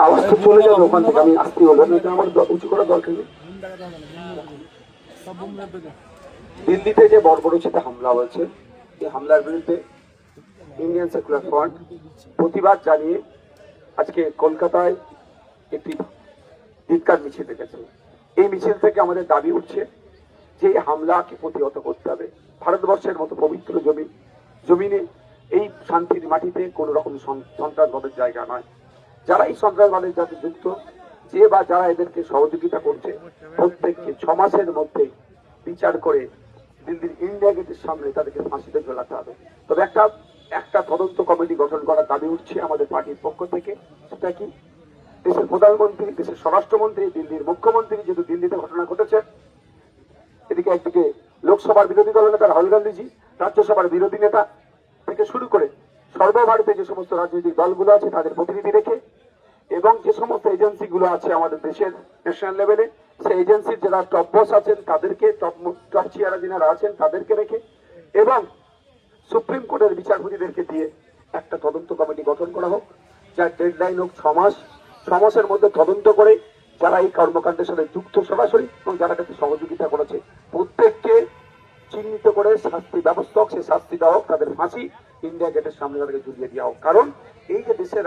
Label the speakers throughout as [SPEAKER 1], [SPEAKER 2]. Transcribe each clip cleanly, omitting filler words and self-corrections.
[SPEAKER 1] আওয়াজ তো চলে যাবে ওখান থেকে, আমি আসতে বলবো এটা আমার উঁচু করার দরকার নেই। দিল্লিতে যে বর্বরোচিত হামলা হয়েছে, এই হামলার বিরুদ্ধে ইন্ডিয়ান সেকুলার ফ্রন্ট প্রতিবাদ জানিয়ে আজকে কলকাতায় একটি ধিক্কার মিছিল রেখেছে। এই মিছিল থেকে আমাদের দাবি উঠছে যে এই হামলাকে প্রতিহত করতে হবে। ভারতবর্ষের মতো পবিত্র জমিনে এই শান্তির মাটিতে কোন রকম সন্ত্রাসবাদের জায়গা নয়। যারা এই সন্ত্রাসবাদের সাথে যুক্ত, যে বা যারা এদেরকে সহযোগিতা করছে, প্রত্যেককে 6 মাসের মধ্যে বিচার করে দিল্লির ইন্ডিয়া গেটের সামনে তাদেরকে ফাঁসিতে ঝোলাতে হবে। তবে একটা তদন্ত কমিটি গঠন করার দাবি উঠছে আমাদের পার্টির পক্ষ থেকে। সেটা কি, দেশের প্রধানমন্ত্রী, দেশের স্বরাষ্ট্রমন্ত্রী, দিল্লির মুখ্যমন্ত্রী যেহেতু দিল্লিতে ঘটনা ঘটেছে, এদিকে একদিকে লোকসভার বিরোধী দল নেতা রাহুল গান্ধীজি, রাজ্যসভার বিরোধী নেতা থেকে শুরু করে সর্বভারতীয় যে সমস্ত রাজনৈতিক দলগুলো আছে তাদের প্রতিনিধি রেখে, এবং যে সমস্ত এজেন্সি গুলো আছে আমাদের দেশের ন্যাশনাল লেভেলে, সেই এজেন্সির যারা টপ বস আছেন তাদেরকে, টপ চেয়ারা যারা আছেন তাদেরকে রেখে, এবং সুপ্রিম কোর্টের বিচারপতিদেরকে দিয়ে একটা তদন্ত কমিটি গঠন করা হোক, যার ডেডলাইন হোক 6 মাস। 6 মাসের মধ্যে তদন্ত করে যারা এই কর্মকাণ্ডের সাথে যুক্ত সরাসরি এবং যারা তাকে সহযোগিতা করেছে প্রত্যেককে চিহ্নিত করে শাস্তি ব্যবস্থা হোক, সেই শাস্তি দেওয়া হোক, তাদের ফাঁসি ইন্ডিয়া গেটের সামনে তাদেরকে ঝুলিয়ে দেওয়া হোক। কারণ এই যে দেশের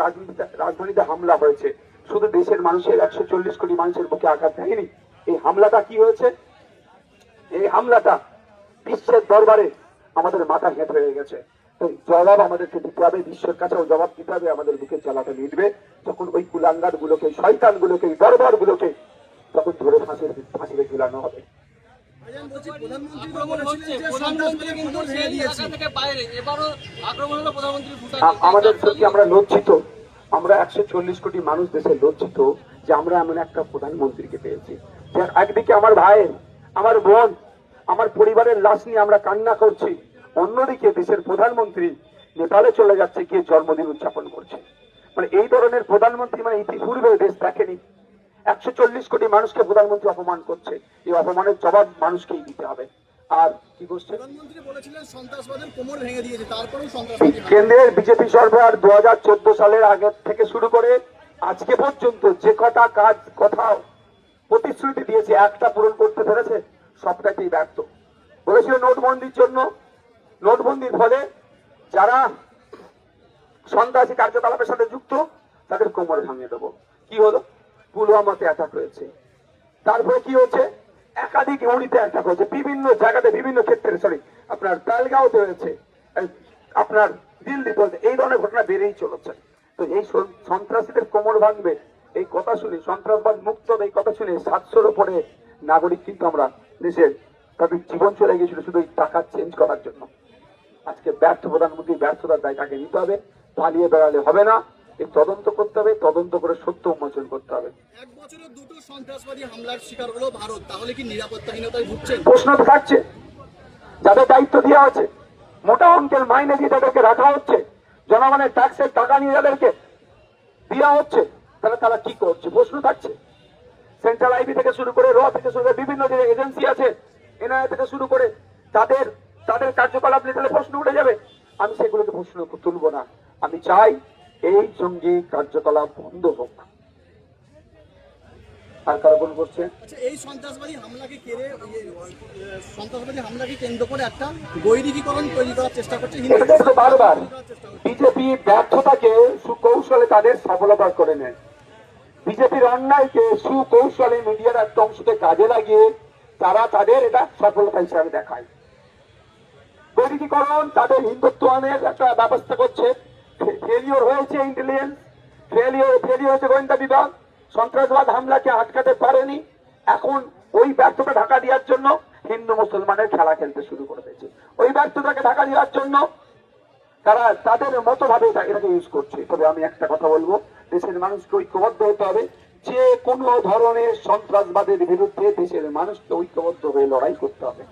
[SPEAKER 1] রাজধানীতে হামলা হয়েছে, শুধু দেশের মানুষের 140 কোটি মানুষের বুকে আঘাত দেয়নি। এই হামলাটা কি হয়েছে? এই হামলাটা বিশ্বের দরবারে আমাদের মাথা হেঁট হয়ে গেছে। জবাব আমাদেরকে দিতে হবে, বিশ্বের কাছেও জবাব দিতে হবে। আমাদের বুকে জ্বালাটা মিটবে যখন ওই কুলাঙ্গার গুলোকে, শয়তান গুলোকে, দরবার গুলোকে তখন ধরে ফাঁসিতে ঝুলানো হবে। আমাদের সত্যি আমরা লজ্জিত, আমরা 140 কোটি মানুষ দেশে লজ্জিত যে আমরা এমন একটা প্রধানমন্ত্রীকে পেয়েছি। একদিকে আমার ভাই, আমার বোন, আমার পরিবারের লাশ নিয়ে আমরা কান্না করছি, অন্যদিকে দেশের প্রধানমন্ত্রী নেপালে চলে যাচ্ছে, গিয়ে জন্মদিন উদযাপন করছে। মানে এই ধরনের প্রধানমন্ত্রী মানে ইতিপূর্বে দেশ দেখেনি। 140 কোটি মানুষকে প্রধানমন্ত্রী অপমান করছে, এই অপমানের জবাব মানুষকেই দিতে হবে। আর কি করছে? প্রধানমন্ত্রী বলেছিলেন সন্ত্রাসবাদের কোমর ভেঙে দিয়েছে, তারপরেও সন্ত্রাসবাদী। কেন্দ্রের বিজেপি সরকার 2014 সালের আগে থেকে শুরু করে আজকে পর্যন্ত যে কটা কাজ, কথা, প্রতিশ্রুতি দিয়েছে, একটা পূরণ করতে পেরেছে? সবটাকেই ব্যর্থ। বলেছিল নোটবন্দির জন্য, নোটবন্দির ফলে যারা সন্ত্রাসী কার্যকলাপের সাথে যুক্ত তাদের কোমর ভাঙিয়ে দেবো। কি হলো? পুলওয়ামাতে অ্যাটাক হয়েছে। তারপরে কি হচ্ছে? একাধিক ইউনিটে অ্যাটাক হয়েছে, বিভিন্ন জায়গাতে, বিভিন্ন ক্ষেত্রে, আপনার তালগাঁওতে হয়েছে, আপনার দিল্লিতে হয়েছে। এই ধরনের ঘটনা বেড়েই চলেছে। তো এই সন্ত্রাসীদের কোমর ভাঙবে এই কথা শুনে, সন্ত্রাসবাদ মুক্ত এই কথা শুনে 700-র উপরে নাগরিক কিন্তু আমরা দেশের তাদের জীবন চলে গিয়েছিল শুধু এই টাকা চেঞ্জ করার জন্য। আজকে ব্যর্থ প্রধানমন্ত্রী, ব্যর্থতার দায় তাকে নিতে হবে, পালিয়ে বেড়ালে হবে না। এই তদন্ত করতে হবে, তদন্ত করে সত্য উন্মোচন করতে হবে।
[SPEAKER 2] 1 বছরে 2টো সন্ত্রাসবাদী হামলার শিকার হলো ভারত, তাহলে কি নিরাপত্তাহীনতায় ভুগছে?
[SPEAKER 1] প্রশ্ন তো থাকছে। যাদের দায়িত্ব দেওয়া আছে, মোটা অঙ্কের মাইনে দিয়ে তাদেরকে রাখা হচ্ছে, জনগণের ট্যাক্সের টাকা নিয়ে যাদেরকে দেওয়া হচ্ছে, তাহলে তারা কি করছে? প্রশ্ন থাকছে। সেন্ট্রাল আইবি থেকে শুরু করে, র থেকে শুরু করে, বিভিন্ন যে এজেন্সি আছে, এনআইএ থেকে শুরু করে, তাদের কার্যকলাপ নিয়ে তাহলে প্রশ্ন উঠে যাবে। আমি সেগুলোকে প্রশ্ন তুলব না। আমি চাই এই জঙ্গি কার্যকলাপ বন্ধ হোক। আর কারা কোন করছে?
[SPEAKER 2] এই সন্ত্রাসবাদী হামলাকে কেন্দ্র করে একটা বৈদিকীকরণ তৈরি করার চেষ্টা করছে
[SPEAKER 1] বারবার। বিজেপি ব্যর্থতাকে সুকৌশলে তাদের সফলতা করে নেয়। বিজেপির অন্যায়কে সুকৌশলে মিডিয়ার একটা অংশকে কাজে লাগিয়ে তারা তাদের এটা সফলতা হিসাবে দেখায়। বৈদিকীকরণ তাদের হিন্দুত্বায়নের একটা ব্যবস্থা করছে। ফেলিওর হয়েছে ইন্টেলিজেন্স, ফেলিওর হয়েছে গোয়েন্দা বিভাগ, সন্ত্রাসবাদ হামলাকে আটকাতে পারেনি। এখন ওই ব্যর্থতা ঢাকা দেওয়ার জন্য হিন্দু মুসলমানের খেলা খেলতে শুরু করে দিয়েছে। ওই ব্যর্থতাকে ঢাকা দেওয়ার জন্য তারা তাদের মতো ভাবে এটাকে ইউজ করছে। তবে আমি একটা কথা বলবো, দেশের মানুষকে ঐক্যবদ্ধ হতে হবে। যে কোনো ধরনের সন্ত্রাসবাদের বিরুদ্ধে দেশের মানুষকে ঐক্যবদ্ধ হয়ে লড়াই করতে হবে।